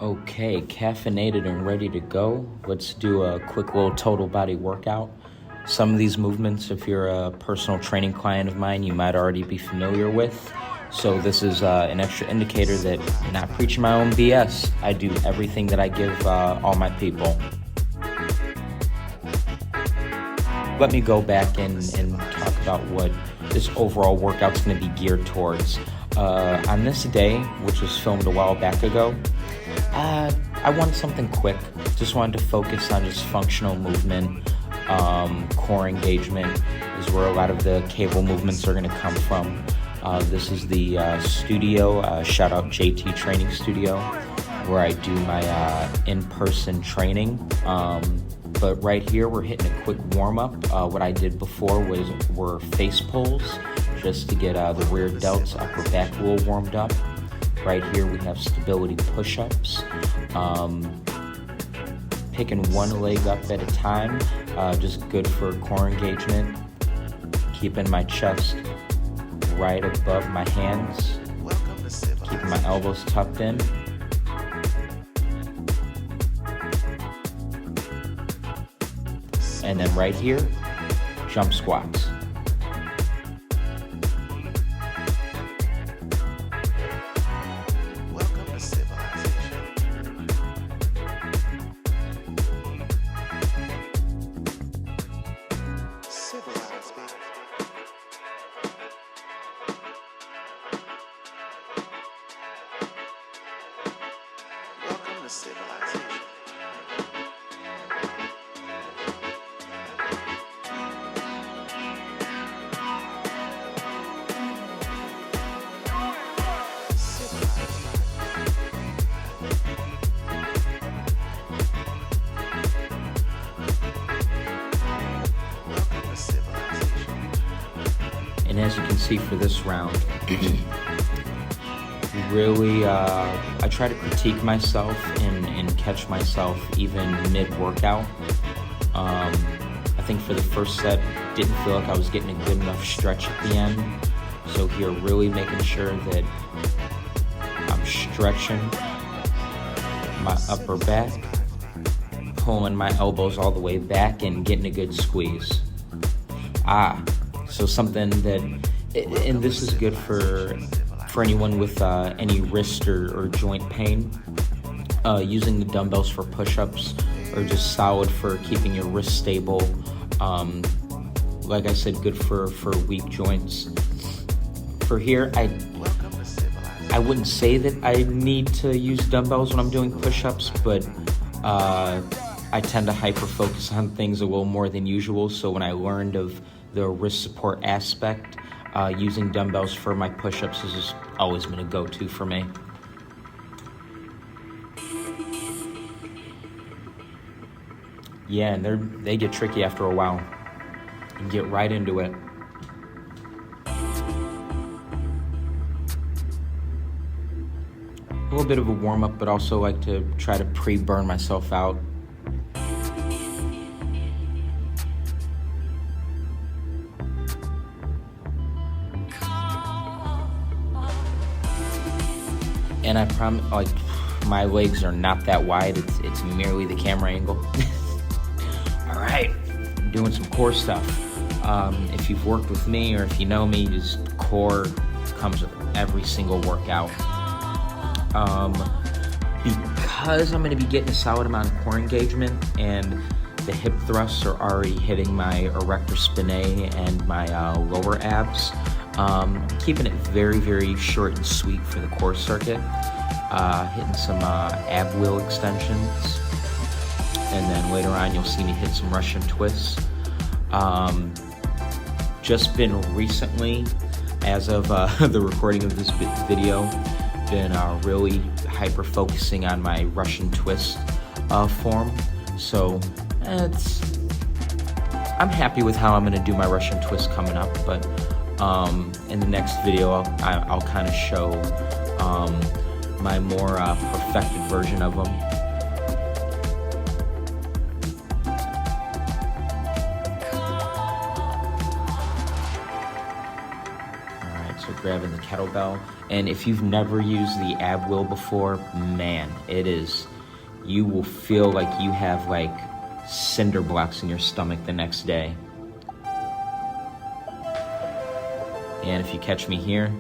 Okay, caffeinated and ready to go. Let's do a quick little total body workout. Some of these movements, if you're a personal training client of mine, you might already be familiar with. So this is an extra indicator that I'm not preaching my own BS. I do everything that I give all my people. Let me go back and talk about what this overall workout's going to be geared towards. On this day, which was filmed a while back ago, I wanted something quick. Just wanted to focus on just functional movement. Core engagement is where a lot of the cable movements are going to come from. This is the studio, shout out JT Training Studio, where I do my in-person training. But right here, we're hitting a quick warm-up. What I did before were face pulls, just to get the rear delts, upper back a little warmed up. Right here, we have stability push-ups. Picking one leg up at a time, just good for core engagement. Keeping my chest right above my hands. Keeping my elbows tucked in. And then right here, jump squats. And as you can see for this round, really, I try to critique myself and catch myself even mid-workout. I think for the first set, didn't feel like I was getting a good enough stretch at the end. So here, really making sure that I'm stretching my upper back, pulling my elbows all the way back and getting a good squeeze. So something that, and this is good for anyone with any wrist or joint pain. Using the dumbbells for push-ups are just solid for keeping your wrist stable. Like I said, good for weak joints. For here, I wouldn't say that I need to use dumbbells when I'm doing push-ups, but I tend to hyper-focus on things a little more than usual. So when I learned of the wrist support aspect, using dumbbells for my push-ups has just always been a go-to for me. Yeah, and they get tricky after a while. And get right into it. A little bit of a warm-up, but also like to try to pre-burn myself out. And I promise, like, my legs are not that wide. It's merely the camera angle. All right, I'm doing some core stuff. If you've worked with me or if you know me, just core comes with every single workout. Because I'm going to be getting a solid amount of core engagement and the hip thrusts are already hitting my erector spinae and my lower abs, keeping it very, very short and sweet for the core circuit. Hitting some ab wheel extensions, and then later on you'll see me hit some Russian twists. Just been recently, as of the recording of this video, been really hyper focusing on my Russian twist form. So I'm happy with how I'm going to do my Russian twist coming up, but in the next video I'll kind of show my more perfected version of them. Alright, so grabbing the kettlebell. And if you've never used the ab wheel before, man, you will feel like you have like cinder blocks in your stomach the next day. And if you catch me here,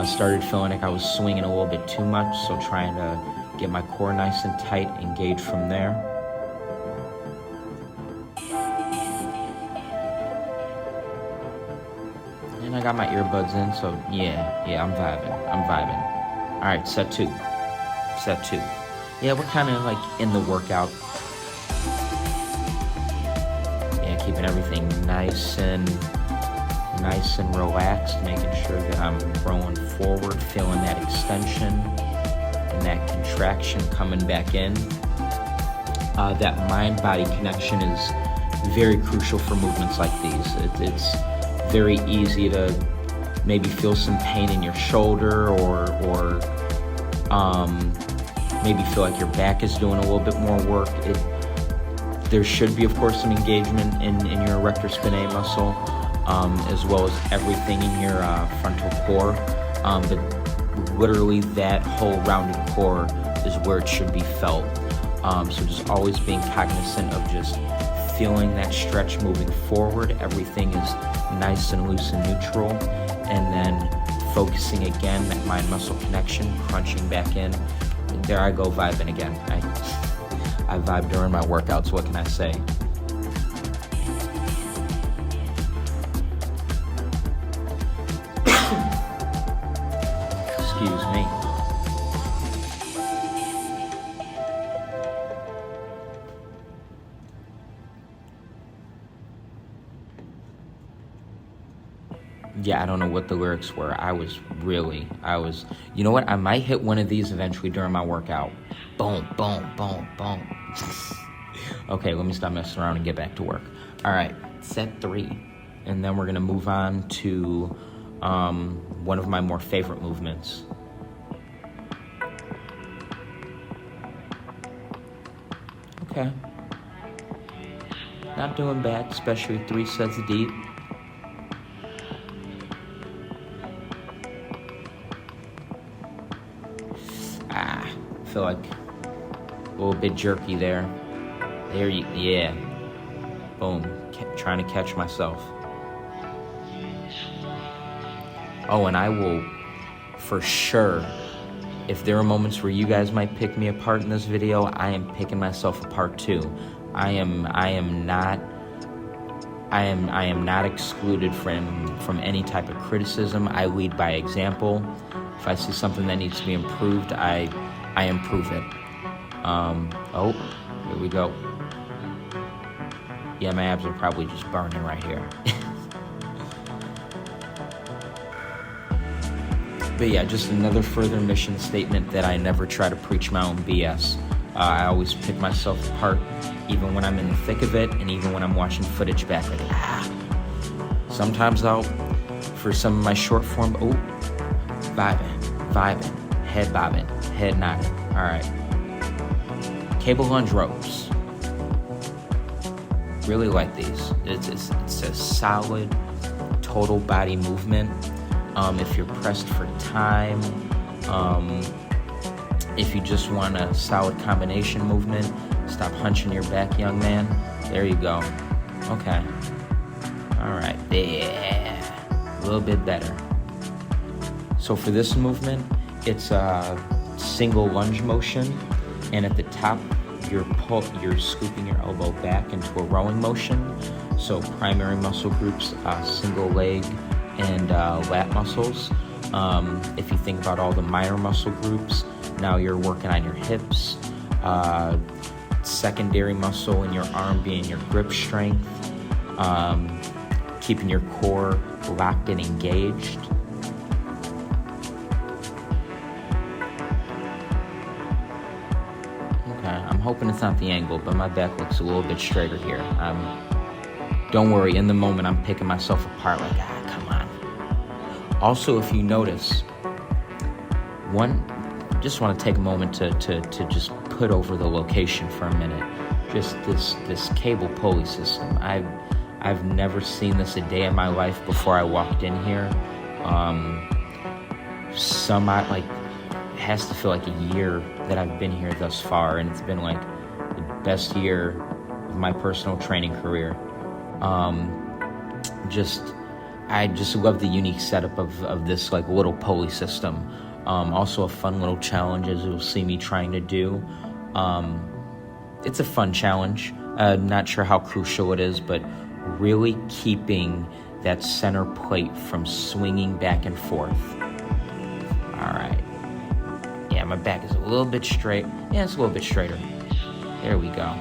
started feeling like I was swinging a little bit too much, so trying to get my core nice and tight, engage from there. And I got my earbuds in, so yeah, I'm vibing. All right, set two. Yeah, we're kind of like in the workout. Yeah, keeping everything nice and relaxed, making sure that I'm rolling forward, feeling that extension and that contraction coming back in. That mind-body connection is very crucial for movements like these. It's very easy to maybe feel some pain in your shoulder or maybe feel like your back is doing a little bit more work. There should be, of course, some engagement in your erector spinae muscle, as well as everything in your frontal core. But literally that whole rounded core is where it should be felt. So just always being cognizant of just feeling that stretch moving forward. Everything is nice and loose and neutral. And then focusing again, that mind-muscle connection, crunching back in. There I go, vibing again. I vibe during my workouts, what can I say? Excuse me. Yeah, I don't know what the lyrics were. I was, you know what? I might hit one of these eventually during my workout. Boom, boom, boom, boom. Okay, let me stop messing around and get back to work. All right, set 3. And then we're gonna move on to one of my more favorite movements. Okay. Not doing bad, especially 3 sets deep. I feel like a little bit jerky there. Yeah. Boom. Trying to catch myself. Oh, and I will, for sure, if there are moments where you guys might pick me apart in this video, I am picking myself apart too. I am not excluded from any type of criticism. I lead by example. If I see something that needs to be improved, I improve it. Oh, here we go. Yeah, my abs are probably just burning right here. But yeah, just another further mission statement that I never try to preach my own BS. I always pick myself apart, even when I'm in the thick of it, and even when I'm watching footage back. Like, sometimes for some of my short form, vibing, head bobbing, head nodding. All right. Cable lunge ropes. Really like these. It's a solid, total body movement. If you're pressed for time, if you just want a solid combination movement, stop hunching your back, young man. There you go. Okay. All right. Yeah. A little bit better. So for this movement, it's a single lunge motion, and at the top, you're scooping your elbow back into a rowing motion. So primary muscle groups, single leg and lat muscles. If you think about all the minor muscle groups, now you're working on your hips. Secondary muscle in your arm being your grip strength, keeping your core locked and engaged. Okay, I'm hoping it's not the angle, but my back looks a little bit straighter here. Don't worry, in the moment I'm picking myself apart like, come on. Also, if you notice, just want to take a moment to just put over the location for a minute. Just this cable pulley system. I've never seen this a day in my life before I walked in here, Some like it has to feel like a year that I've been here thus far, and it's been like the best year of my personal training career. I just love the unique setup of this like little pulley system. Also a fun little challenge, as you'll see me trying to do. It's a fun challenge. Not sure how crucial it is, but really keeping that center plate from swinging back and forth. All right. Yeah, my back is a little bit straight. Yeah, it's a little bit straighter. There we go.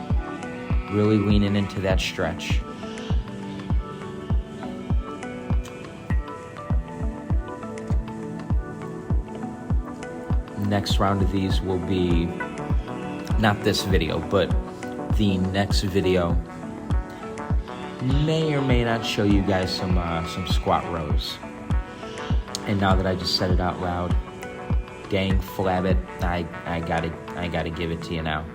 Really leaning into that stretch. Next round of these will be not this video, but the next video may or may not show you guys some squat rows. And now that I just said it out loud, dang flabbit, I gotta give it to you now.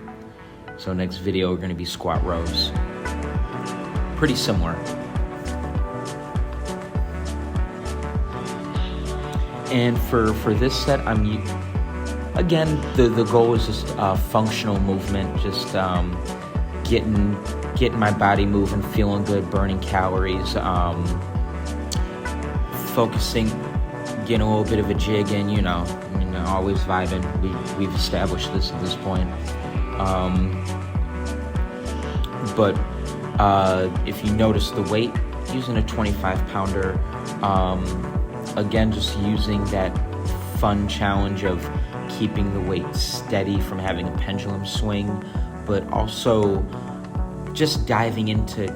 So next video are gonna be squat rows. Pretty similar. And for this set, again, the goal is just functional movement, just getting my body moving, feeling good, burning calories, focusing, getting a little bit of a jig in, always vibing. We've established this at this point. But if you notice the weight, using a 25-pounder, again, just using that fun challenge of keeping the weight steady from having a pendulum swing, but also just diving into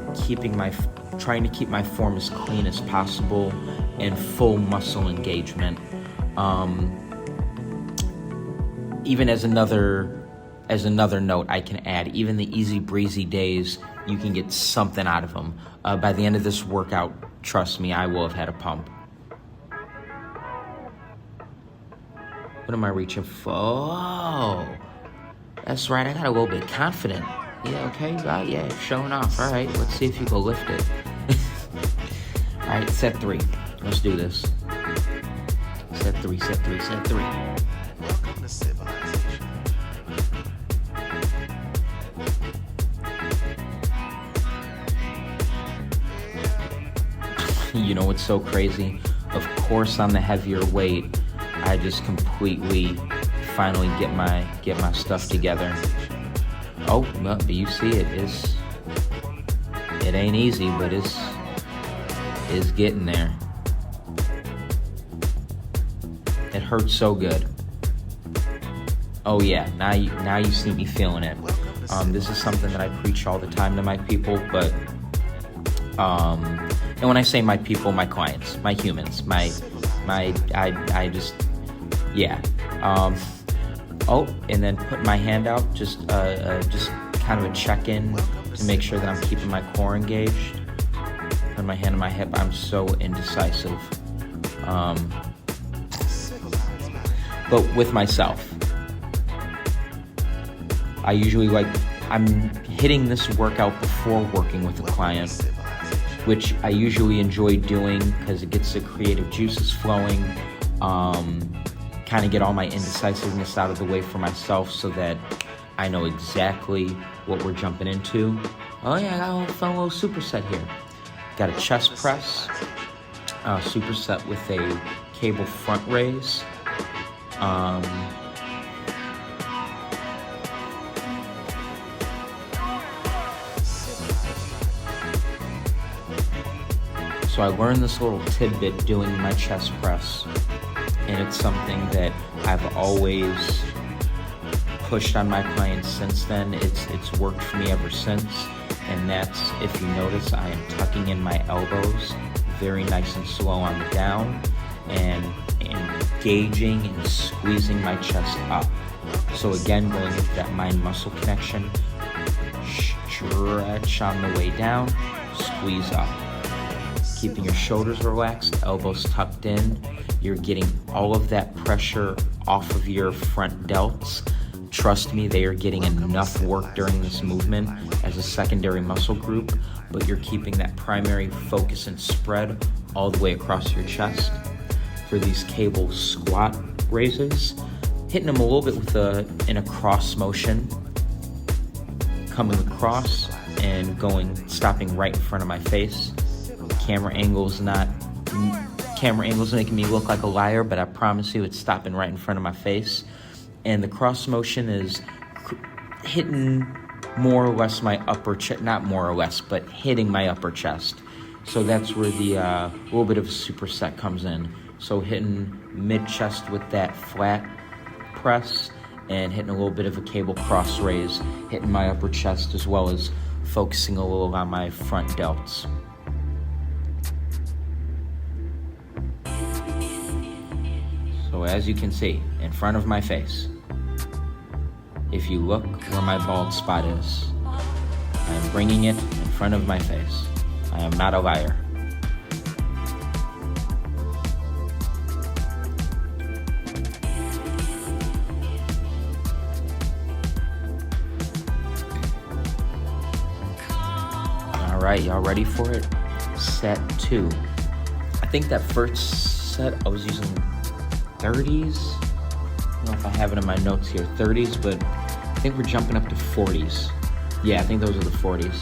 trying to keep my form as clean as possible and full muscle engagement. Even as another note I can add, even the easy breezy days, you can get something out of them. By the end of this workout, trust me, I will have had a pump. What am I reaching for? Oh, that's right, I got a little bit confident. Yeah, okay, yeah, showing off. All right, let's see if you can lift it. All right, set 3. Let's do this. Set 3. Welcome to civilization. You know what's so crazy? Of course, on the heavier weight, I just completely finally get my stuff together. Oh, well, do you see it? It ain't easy, but it's getting there. It hurts so good. Oh yeah, now you see me feeling it. This is something that I preach all the time to my people, but and when I say my people, my clients, my humans, I just, yeah. Oh, and then put my hand out, just kind of a check-in to make sure that I'm keeping my core engaged. Put my hand on my hip. I'm so indecisive. But with myself, I usually I'm hitting this workout before working with a client, which I usually enjoy doing because it gets the creative juices flowing, kind of get all my indecisiveness out of the way for myself so that I know exactly what we're jumping into. Oh yeah, I got a little superset here. Got a chest press, superset with a cable front raise. So I learned this little tidbit doing my chest press, and it's something that I've always pushed on my clients since then. It's worked for me ever since, and that's, if you notice, I am tucking in my elbows very nice and slow on the down, and engaging and squeezing my chest up. So again, going into that mind-muscle connection, stretch on the way down, squeeze up. Keeping your shoulders relaxed, elbows tucked in. You're getting all of that pressure off of your front delts. Trust me, they are getting enough work during this movement as a secondary muscle group, but you're keeping that primary focus and spread all the way across your chest. for these cable squat raises, hitting them a little bit in a cross motion, coming across and stopping right in front of my face. Camera angle's making me look like a liar, but I promise you it's stopping right in front of my face. And the cross motion is hitting more or less my upper chest, not more or less, but hitting my upper chest. So that's where the little bit of a superset comes in. So hitting mid-chest with that flat press and hitting a little bit of a cable cross raise, hitting my upper chest as well as focusing a little on my front delts. So as you can see, in front of my face, if you look where my bald spot is, I am bringing it in front of my face. I am not a liar. All right, y'all ready for it? Set 2. I think that first set I was using 30s. I don't know if I have it in my notes here, 30s, but I think we're jumping up to 40s. Yeah, I think those are the 40s.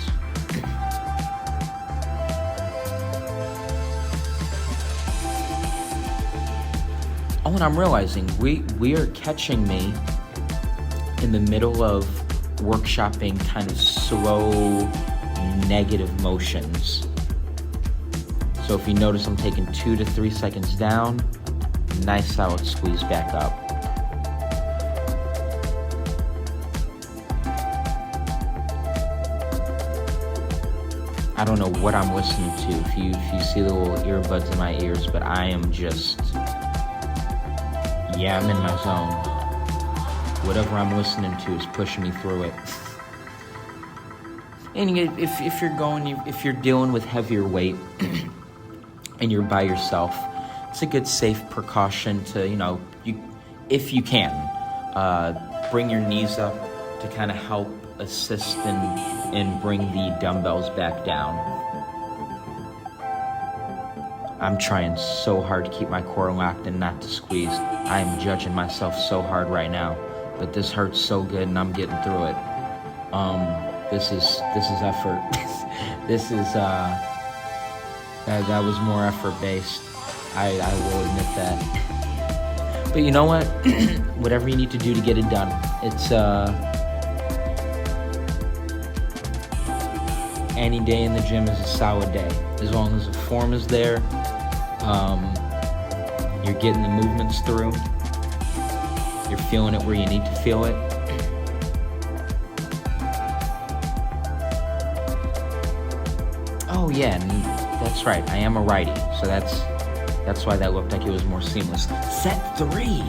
Oh, and I'm realizing we are catching me in the middle of workshopping kind of slow, negative motions. So if you notice, I'm taking 2 to 3 seconds down, nice solid squeeze back up. I don't know what I'm listening to, if you see the little earbuds in my ears, but I am just, I'm in my zone. Whatever I'm listening to is pushing me through it. And if you're dealing with heavier weight and you're by yourself, it's a good safe precaution to, if you can, bring your knees up to kind of help assist and bring the dumbbells back down. I'm trying so hard to keep my core locked and not to squeeze. I am judging myself so hard right now, but this hurts so good and I'm getting through it. This is effort. This is that was more effort based. I will admit that. But you know what? Whatever you need to do to get it done. It's any day in the gym is a solid day. As long as the form is there, you're getting the movements through, you're feeling it where you need to feel it. Oh yeah, and that's right, I am a righty, so that's why that looked like it was more seamless. Set 3!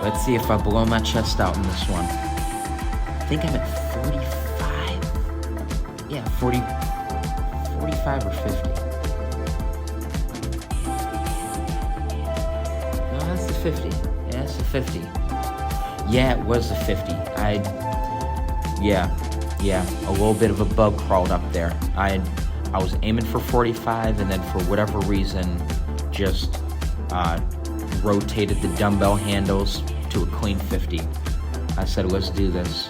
Let's see if I blow my chest out in this one. I think I'm at 45. Yeah, 45 or 50. No, that's the 50. Yeah, that's the 50. Yeah, it was the 50. Yeah, a little bit of a bug crawled up there. I was aiming for 45, and then for whatever reason, just rotated the dumbbell handles to a clean 50. I said, let's do this.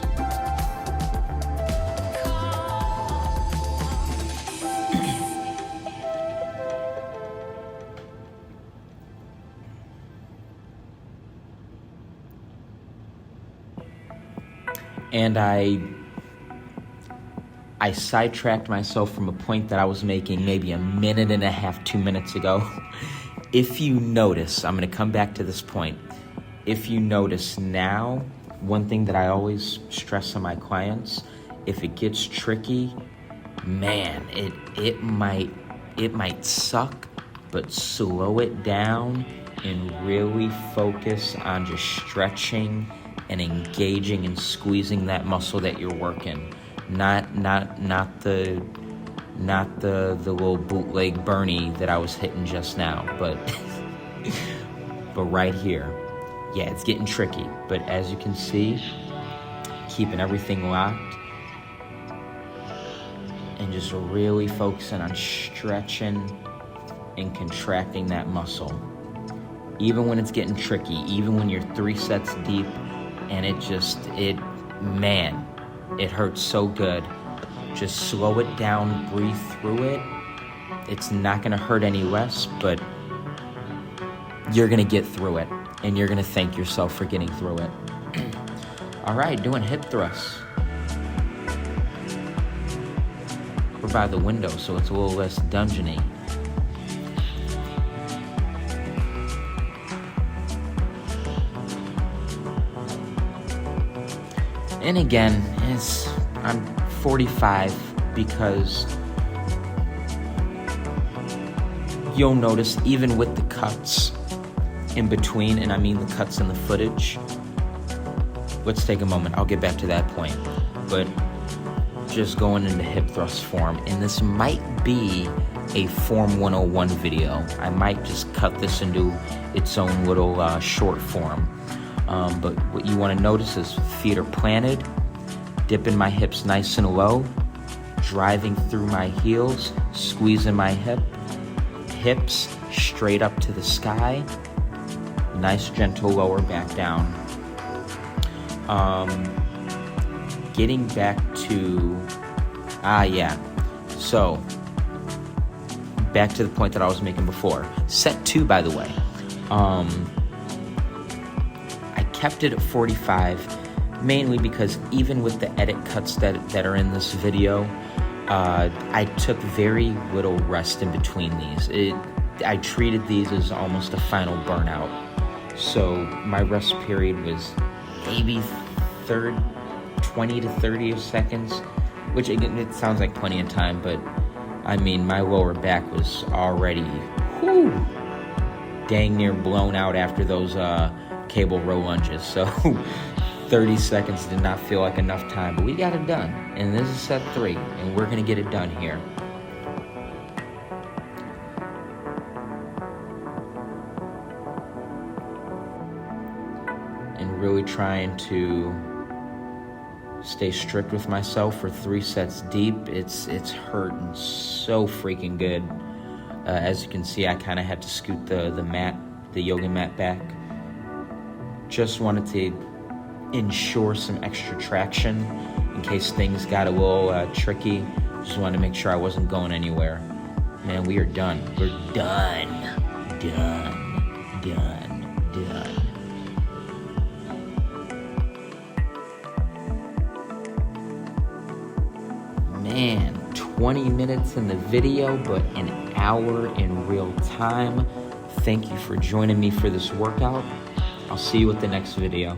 And I sidetracked myself from a point that I was making maybe a minute and a half, 2 minutes ago. If you notice, I'm going to come back to this point. If you notice now, one thing that I always stress on my clients, if it gets tricky, man, it might suck, but slow it down and really focus on just stretching and engaging and squeezing that muscle that you're working. Not the little bootleg Bernie that I was hitting just now, but but right here. Yeah, it's getting tricky, but as you can see, keeping everything locked and just really focusing on stretching and contracting that muscle. even when it's getting tricky, even when you're 3 sets deep, and man, it hurts so good. Just slow it down, breathe through it. It's not gonna hurt any less, but you're gonna get through it, and you're gonna thank yourself for getting through it. All right, doing hip thrusts. We're by the window, so it's a little less dungeony. And again, I'm 45 because you'll notice even with the cuts in between, and I mean the cuts in the footage. Let's take a moment, I'll get back to that point. But just going into hip thrust form, and this might be a Form 101 video. I might just cut this into its own little short form. But what you want to notice is feet are planted, dipping my hips nice and low, driving through my heels, squeezing my hips straight up to the sky, nice gentle lower back down. Getting back to, so back to the point that I was making before. Set 2, by the way, I kept it at 45, mainly because even with the edit cuts that are in this video, I took very little rest in between these. I treated these as almost a final burnout. So my rest period was maybe 20 to 30 seconds, which again, it sounds like plenty of time, but I mean, my lower back was already dang near blown out after those cable row lunges. So 30 seconds did not feel like enough time, but we got it done. And this is set 3, and we're gonna get it done here. And really trying to stay strict with myself for 3 sets deep. It's hurting so freaking good. As you can see, I kind of had to scoot the yoga mat back. Just wanted to ensure some extra traction in case things got a little tricky. Just wanted to make sure I wasn't going anywhere. Man, we are done. We're done. Done. Man, 20 minutes in the video, but an hour in real time. Thank you for joining me for this workout. I'll see you with the next video.